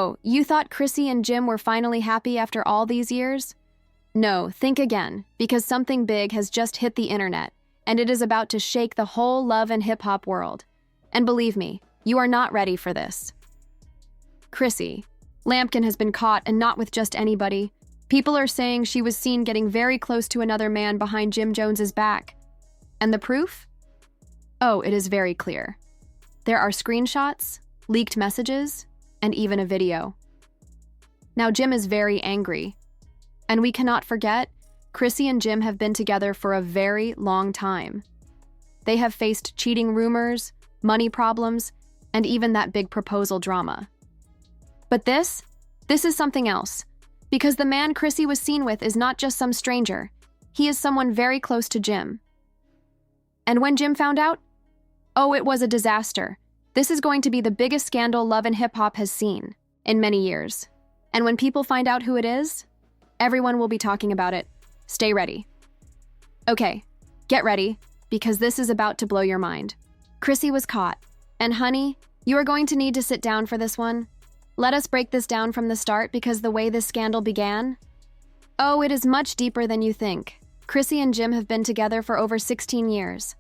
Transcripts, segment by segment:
Oh, you thought Chrissy and Jim were finally happy after all these years? No, think again, because something big has just hit the internet, and it is about to shake the whole love and hip-hop world. And believe me, you are not ready for this. Chrissy Lampkin has been caught, and not with just anybody. People are saying she was seen getting very close to another man behind Jim Jones's back. And the proof? Oh, it is very clear. There are screenshots, leaked messages, and even a video. Now Jim is very angry. And we cannot forget, Chrissy and Jim have been together for a very long time. They have faced cheating rumors, money problems, and even that big proposal drama. But this is something else, because the man Chrissy was seen with is not just some stranger. He is someone very close to Jim. And when Jim found out, oh, it was a disaster. This is going to be the biggest scandal Love and Hip Hop has seen in many years. And when people find out who it is, everyone will be talking about it. Stay ready. Okay, get ready, because this is about to blow your mind. Chrissy was caught. And honey, you are going to need to sit down for this one. Let us break this down from the start, because the way this scandal began, oh, it is much deeper than you think. Chrissy and Jim have been together for over 16 years.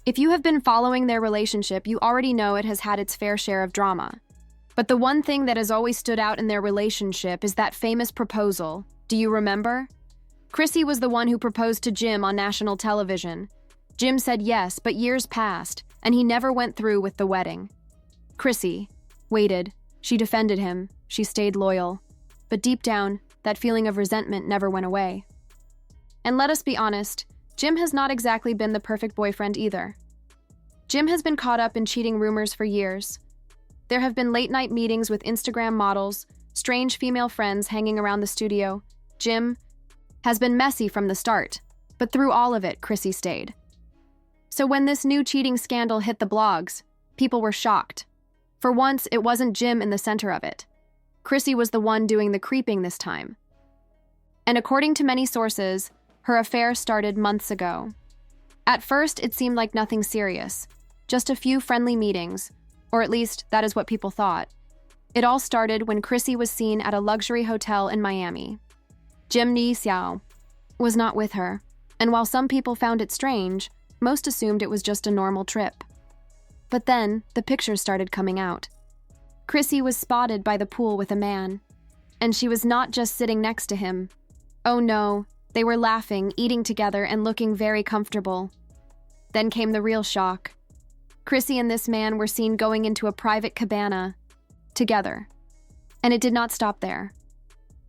If you have been following their relationship, you already know it has had its fair share of drama. But the one thing that has always stood out in their relationship is that famous proposal. Do you remember? Chrissy was the one who proposed to Jim on national television. Jim said yes, but years passed, and he never went through with the wedding. Chrissy waited. She defended him. She stayed loyal. But deep down, that feeling of resentment never went away. And let us be honest, Jim has not exactly been the perfect boyfriend either. Jim has been caught up in cheating rumors for years. There have been late-night meetings with Instagram models, strange female friends hanging around the studio. Jim has been messy from the start, but through all of it, Chrissy stayed. So when this new cheating scandal hit the blogs, people were shocked. For once, it wasn't Jim in the center of it. Chrissy was the one doing the creeping this time. And according to many sources, her affair started months ago. At first, it seemed like nothing serious, just a few friendly meetings, or at least that is what people thought. It all started when Chrissy was seen at a luxury hotel in Miami. Jim Ni Xiao was not with her, and while some people found it strange, most assumed it was just a normal trip. But then, the pictures started coming out. Chrissy was spotted by the pool with a man, and she was not just sitting next to him. Oh no, they were laughing, eating together, and looking very comfortable. Then came the real shock. Chrissy and this man were seen going into a private cabana together. And it did not stop there.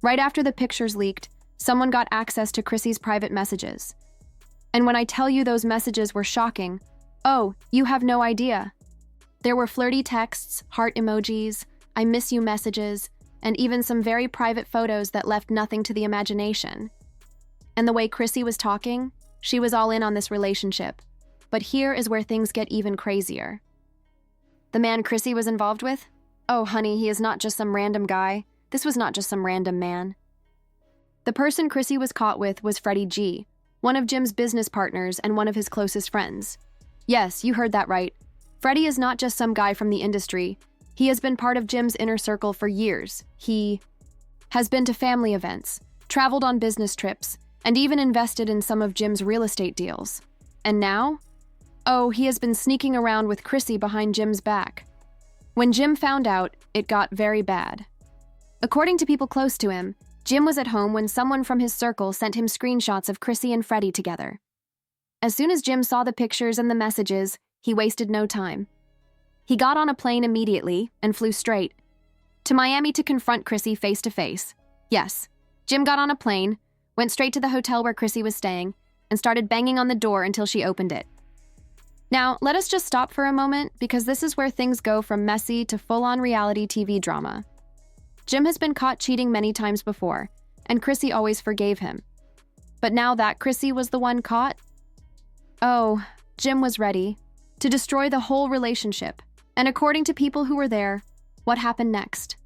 Right after the pictures leaked, someone got access to Chrissy's private messages. And when I tell you those messages were shocking, oh, you have no idea. There were flirty texts, heart emojis, I miss you messages, and even some very private photos that left nothing to the imagination. And the way Chrissy was talking, she was all in on this relationship. But here is where things get even crazier. The man Chrissy was involved with? Oh, honey, he is not just some random guy. This was not just some random man. The person Chrissy was caught with was Freddy G, one of Jim's business partners and one of his closest friends. Yes, you heard that right. Freddy is not just some guy from the industry. He has been part of Jim's inner circle for years. He has been to family events, traveled on business trips, and even invested in some of Jim's real estate deals. And now? Oh, he has been sneaking around with Chrissy behind Jim's back. When Jim found out, it got very bad. According to people close to him, Jim was at home when someone from his circle sent him screenshots of Chrissy and Freddy together. As soon as Jim saw the pictures and the messages, he wasted no time. He got on a plane immediately and flew straight to Miami to confront Chrissy face to face. Yes, Jim got on a plane, went straight to the hotel where Chrissy was staying, and started banging on the door until she opened it. Now, let us just stop for a moment, because this is where things go from messy to full-on reality TV drama. Jim has been caught cheating many times before, and Chrissy always forgave him. But now that Chrissy was the one caught, oh, Jim was ready to destroy the whole relationship. And according to people who were there, what happened next?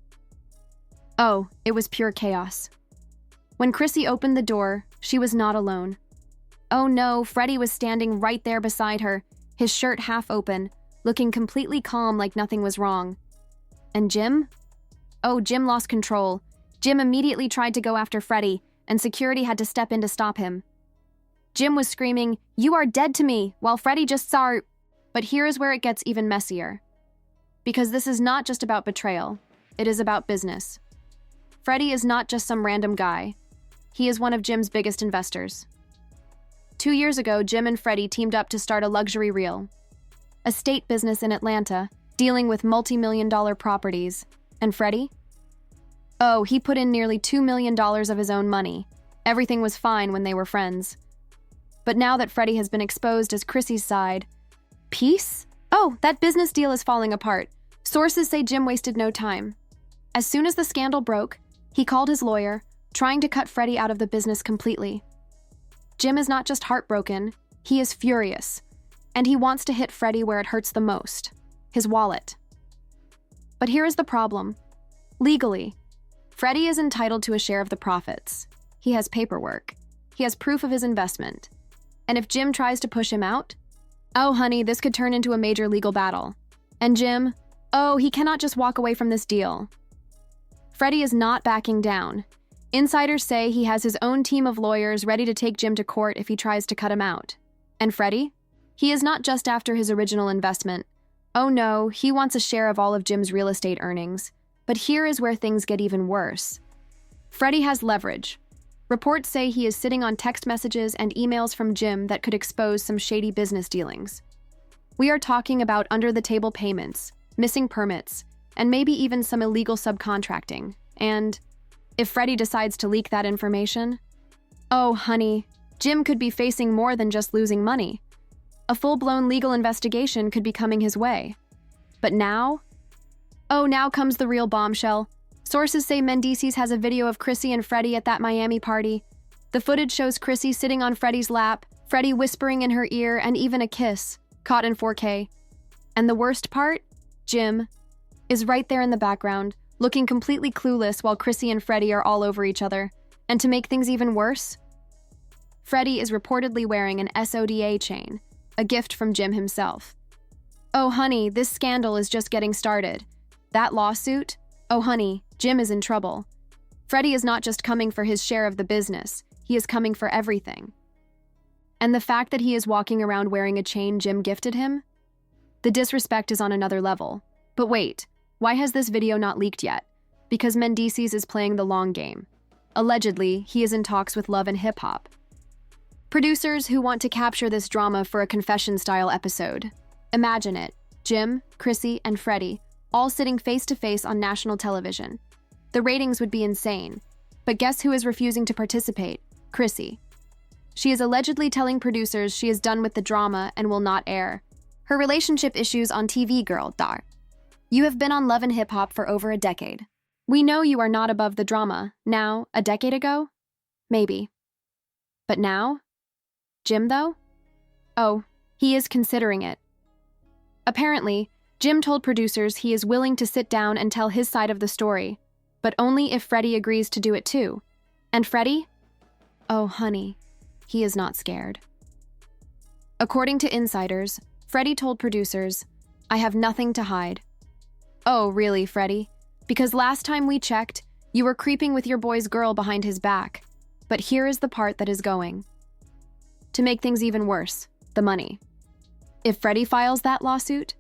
Oh, it was pure chaos. When Chrissy opened the door, she was not alone. Oh no, Freddy was standing right there beside her, his shirt half open, looking completely calm like nothing was wrong. And Jim? Oh, Jim lost control. Jim immediately tried to go after Freddy, and security had to step in to stop him. Jim was screaming, "You are dead to me," while Freddy just saw. But here is where it gets even messier. Because this is not just about betrayal, it is about business. Freddy is not just some random guy. He is one of Jim's biggest investors. 2 years ago, Jim and Freddy teamed up to start a luxury real estate business in Atlanta, dealing with multi-million-dollar properties. And Freddy? Oh, he put in nearly $2 million of his own money. Everything was fine when they were friends. But now that Freddy has been exposed as Chrissy's side, peace? Oh, that business deal is falling apart. Sources say Jim wasted no time. As soon as the scandal broke, he called his lawyer, trying to cut Freddy out of the business completely. Jim is not just heartbroken, he is furious. And he wants to hit Freddy where it hurts the most, his wallet. But here is the problem. Legally, Freddy is entitled to a share of the profits. He has paperwork. He has proof of his investment. And if Jim tries to push him out, oh honey, this could turn into a major legal battle. And Jim, oh, he cannot just walk away from this deal. Freddy is not backing down. Insiders say he has his own team of lawyers ready to take Jim to court if he tries to cut him out. And Freddy? He is not just after his original investment. Oh no, he wants a share of all of Jim's real estate earnings. But here is where things get even worse. Freddy has leverage. Reports say he is sitting on text messages and emails from Jim that could expose some shady business dealings. We are talking about under-the-table payments, missing permits, and maybe even some illegal subcontracting. And if Freddy decides to leak that information, oh honey, Jim could be facing more than just losing money. A full-blown legal investigation could be coming his way. But now? Oh, now comes the real bombshell. Sources say Mendices has a video of Chrissy and Freddy at that Miami party. The footage shows Chrissy sitting on Freddy's lap, Freddy whispering in her ear, and even a kiss, caught in 4K. And the worst part? Jim is right there in the background, looking completely clueless while Chrissy and Freddy are all over each other. And to make things even worse, Freddy is reportedly wearing an SODA chain, a gift from Jim himself. Oh honey, this scandal is just getting started. That lawsuit? Oh honey, Jim is in trouble. Freddy is not just coming for his share of the business, he is coming for everything. And the fact that he is walking around wearing a chain Jim gifted him? The disrespect is on another level. But wait, why has this video not leaked yet? Because Mendices is playing the long game. Allegedly, he is in talks with Love and Hip Hop. Producers who want to capture this drama for a confession-style episode. Imagine it, Jim, Chrissy, and Freddy, all sitting face-to-face on national television. The ratings would be insane. But guess who is refusing to participate? Chrissy. She is allegedly telling producers she is done with the drama and will not air. Her relationship issues on TV, girl, dar. You have been on Love and Hip Hop for over a decade. We know you are not above the drama. Now, a decade ago? Maybe. But now? Jim, though? Oh, he is considering it. Apparently, Jim told producers he is willing to sit down and tell his side of the story, but only if Freddy agrees to do it too. And Freddy? Oh, honey, he is not scared. According to insiders, Freddy told producers, "I have nothing to hide." Oh, really, Freddy? Because last time we checked, you were creeping with your boy's girl behind his back. But here is the part that is going to make things even worse, the money. If Freddy files that lawsuit,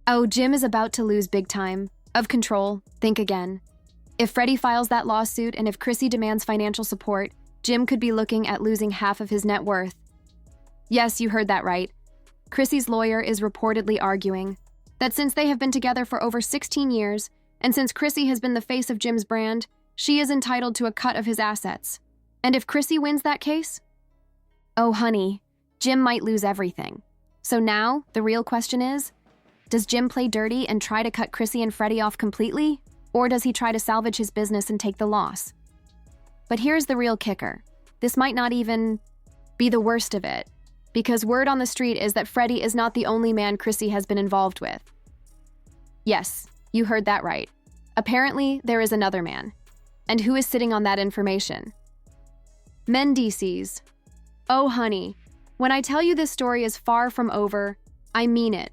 oh, Jim is about to lose big time. Of control, think again. If Freddy files that lawsuit and if Chrissy demands financial support, Jim could be looking at losing half of his net worth. Yes, you heard that right. Chrissy's lawyer is reportedly arguing that since they have been together for over 16 years, and since Chrissy has been the face of Jim's brand, she is entitled to a cut of his assets. And if Chrissy wins that case? Oh, honey, Jim might lose everything. So now, the real question is, does Jim play dirty and try to cut Chrissy and Freddy off completely? Or does he try to salvage his business and take the loss? But here's the real kicker. This might not even be the worst of it, because word on the street is that Freddy is not the only man Chrissy has been involved with. Yes, you heard that right. Apparently, there is another man. And who is sitting on that information? Mendices. Oh, honey, when I tell you this story is far from over, I mean it.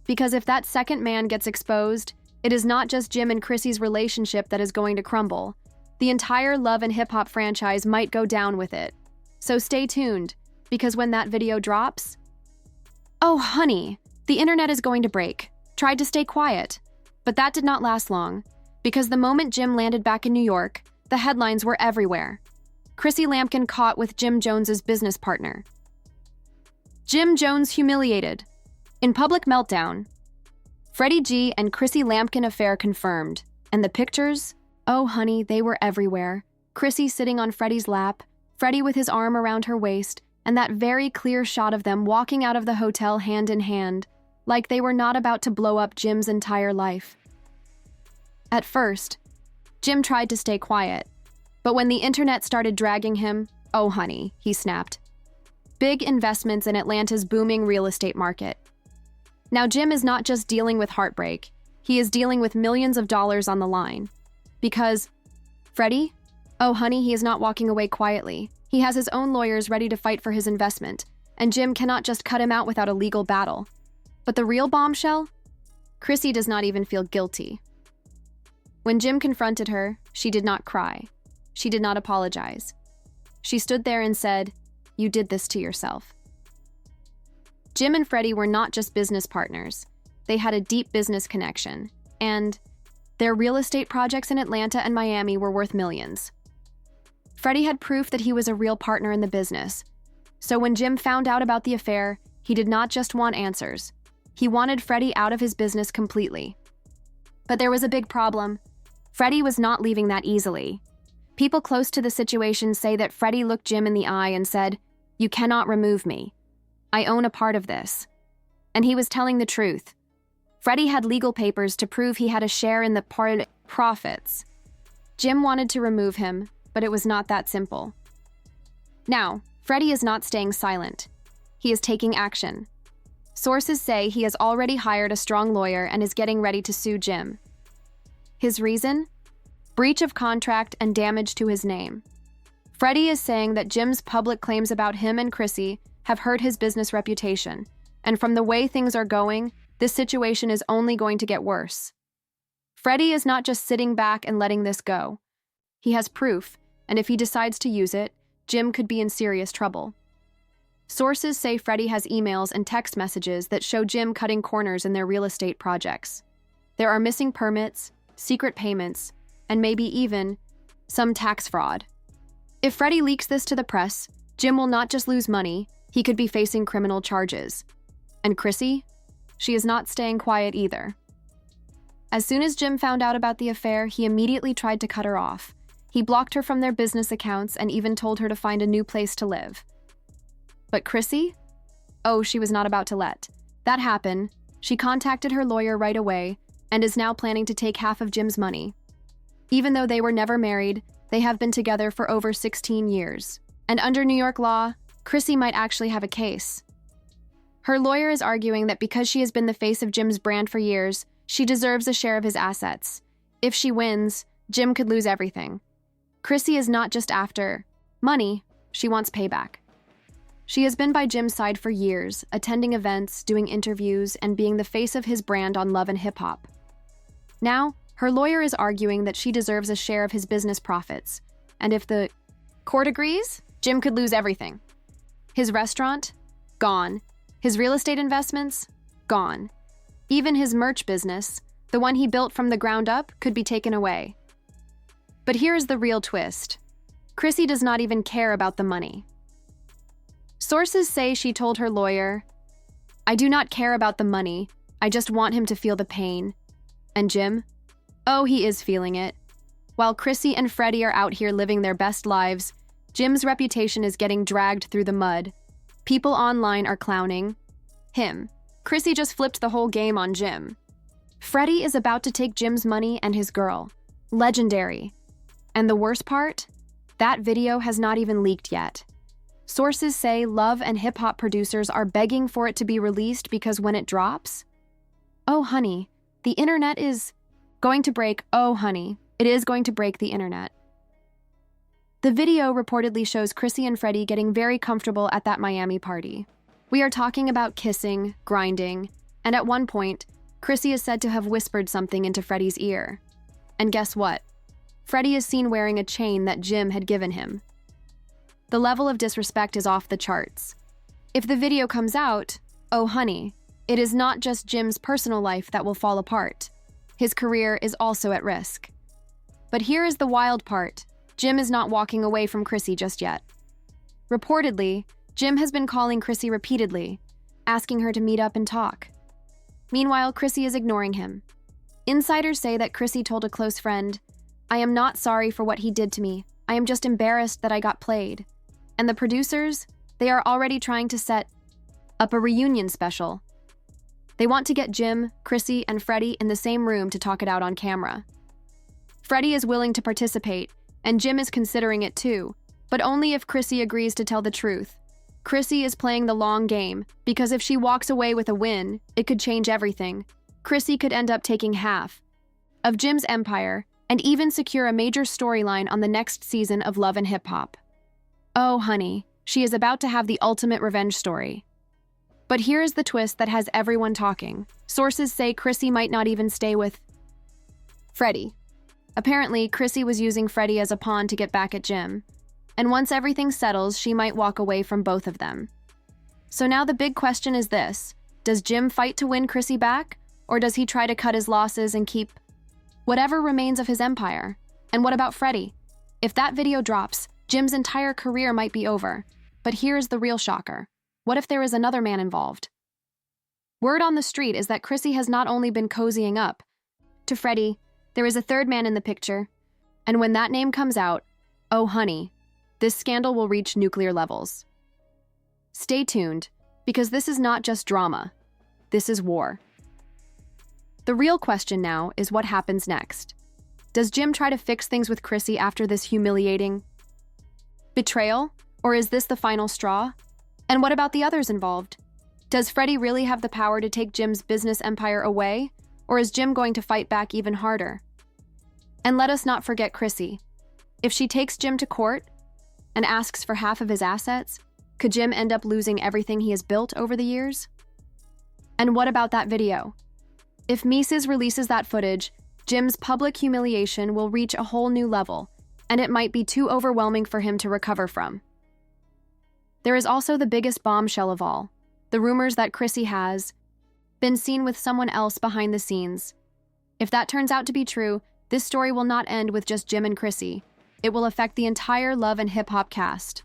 Because if that second man gets exposed, It is not just Jim and Chrissy's relationship that is going to crumble. The entire Love and Hip Hop franchise might go down with it. So stay tuned, because when that video drops... Oh, honey, the internet is going to break. Tried to stay quiet. But that did not last long, because the moment Jim landed back in New York, the headlines were everywhere. Chrissy Lampkin caught with Jim Jones's business partner. Jim Jones humiliated. In public meltdown. Freddy G and Chrissy Lampkin affair confirmed. And the pictures? Oh, honey, they were everywhere. Chrissy sitting on Freddy's lap, Freddy with his arm around her waist, and that very clear shot of them walking out of the hotel hand in hand, like they were not about to blow up Jim's entire life. At first, Jim tried to stay quiet, but when the internet started dragging him, oh honey, he snapped. Big investments in Atlanta's booming real estate market. Now Jim is not just dealing with heartbreak, he is dealing with millions of dollars on the line. Because, Freddy? Oh honey, he is not walking away quietly. He has his own lawyers ready to fight for his investment, and Jim cannot just cut him out without a legal battle. But the real bombshell? Chrissy does not even feel guilty. When Jim confronted her, she did not cry. She did not apologize. She stood there and said, "You did this to yourself." Jim and Freddy were not just business partners. They had a deep business connection, and their real estate projects in Atlanta and Miami were worth millions. Freddy had proof that he was a real partner in the business. So when Jim found out about the affair, he did not just want answers. He wanted Freddy out of his business completely. But there was a big problem. Freddy was not leaving that easily. People close to the situation say that Freddy looked Jim in the eye and said, "You cannot remove me. I own a part of this." And he was telling the truth. Freddy had legal papers to prove he had a share in the profits. Jim wanted to remove him, but it was not that simple. Now, Freddy is not staying silent. He is taking action. Sources say he has already hired a strong lawyer and is getting ready to sue Jim. His reason? Breach of contract and damage to his name. Freddy is saying that Jim's public claims about him and Chrissy have hurt his business reputation, and from the way things are going, this situation is only going to get worse. Freddy is not just sitting back and letting this go. He has proof, and if he decides to use it, Jim could be in serious trouble. Sources say Freddy has emails and text messages that show Jim cutting corners in their real estate projects. There are missing permits, secret payments, and maybe even some tax fraud. If Freddy leaks this to the press, Jim will not just lose money, he could be facing criminal charges. And Chrissy? She is not staying quiet either. As soon as Jim found out about the affair, he immediately tried to cut her off. He blocked her from their business accounts and even told her to find a new place to live. But Chrissy? Oh, she was not about to let that happen. She contacted her lawyer right away and is now planning to take half of Jim's money. Even though they were never married, they have been together for over 16 years. And under New York law, Chrissy might actually have a case. Her lawyer is arguing that because she has been the face of Jim's brand for years, she deserves a share of his assets. If she wins, Jim could lose everything. Chrissy is not just after money, she wants payback. She has been by Jim's side for years, attending events, doing interviews, and being the face of his brand on Love and Hip Hop. Now, her lawyer is arguing that she deserves a share of his business profits, and if the court agrees, Jim could lose everything. His restaurant? Gone. His real estate investments? Gone. Even his merch business, the one he built from the ground up, could be taken away. But here's the real twist. Chrissy does not even care about the money. Sources say she told her lawyer, "I do not care about the money, I just want him to feel the pain." And Jim? Oh, he is feeling it. While Chrissy and Freddy are out here living their best lives, Jim's reputation is getting dragged through the mud. People online are clowning him. Chrissy just flipped the whole game on Jim. Freddy is about to take Jim's money and his girl. Legendary. And the worst part? That video has not even leaked yet. Sources say Love and Hip Hop producers are begging for it to be released because when it drops, oh honey, the internet is going to break. Oh honey, it is going to break the internet. The video reportedly shows Chrissy and Freddy getting very comfortable at that Miami party. We are talking about kissing, grinding, and at one point, Chrissy is said to have whispered something into Freddy's ear. And guess what? Freddy is seen wearing a chain that Jim had given him. The level of disrespect is off the charts. If the video comes out, oh honey, it is not just Jim's personal life that will fall apart. His career is also at risk. But here is the wild part. Jim is not walking away from Chrissy just yet. Reportedly, Jim has been calling Chrissy repeatedly, asking her to meet up and talk. Meanwhile, Chrissy is ignoring him. Insiders say that Chrissy told a close friend, "I am not sorry for what he did to me. I am just embarrassed that I got played." And the producers, they are already trying to set up a reunion special. They want to get Jim, Chrissy, and Freddy in the same room to talk it out on camera. Freddy is willing to participate, and Jim is considering it too, but only if Chrissy agrees to tell the truth. Chrissy is playing the long game, because if she walks away with a win, it could change everything. Chrissy could end up taking half of Jim's empire and even secure a major storyline on the next season of Love and Hip Hop. Oh, honey, she is about to have the ultimate revenge story. But here is the twist that has everyone talking. Sources say Chrissy might not even stay with Freddy. Apparently, Chrissy was using Freddy as a pawn to get back at Jim. And once everything settles, she might walk away from both of them. So now the big question is this: does Jim fight to win Chrissy back, or does he try to cut his losses and keep whatever remains of his empire? And what about Freddy? If that video drops, Jim's entire career might be over. But here's the real shocker. What if there is another man involved? Word on the street is that Chrissy has not only been cozying up to Freddy, there is a third man in the picture. And when that name comes out, oh honey, this scandal will reach nuclear levels. Stay tuned, because this is not just drama. This is war. The real question now is what happens next. Does Jim try to fix things with Chrissy after this humiliating betrayal, or is this the final straw? And what about the others involved? Does Freddy really have the power to take Jim's business empire away, or is Jim going to fight back even harder? And let us not forget Chrissy. If she takes Jim to court and asks for half of his assets, could Jim end up losing everything he has built over the years? And what about that video? If Mises releases that footage, Jim's public humiliation will reach a whole new level, and it might be too overwhelming for him to recover from. There is also the biggest bombshell of all, the rumors that Chrissy has been seen with someone else behind the scenes. If that turns out to be true, this story will not end with just Jim and Chrissy. It will affect the entire Love and Hip Hop cast.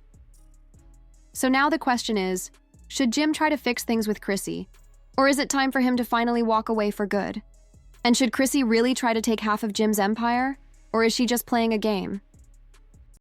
So now the question is, should Jim try to fix things with Chrissy? Or is it time for him to finally walk away for good? And should Chrissy really try to take half of Jim's empire? Or is she just playing a game?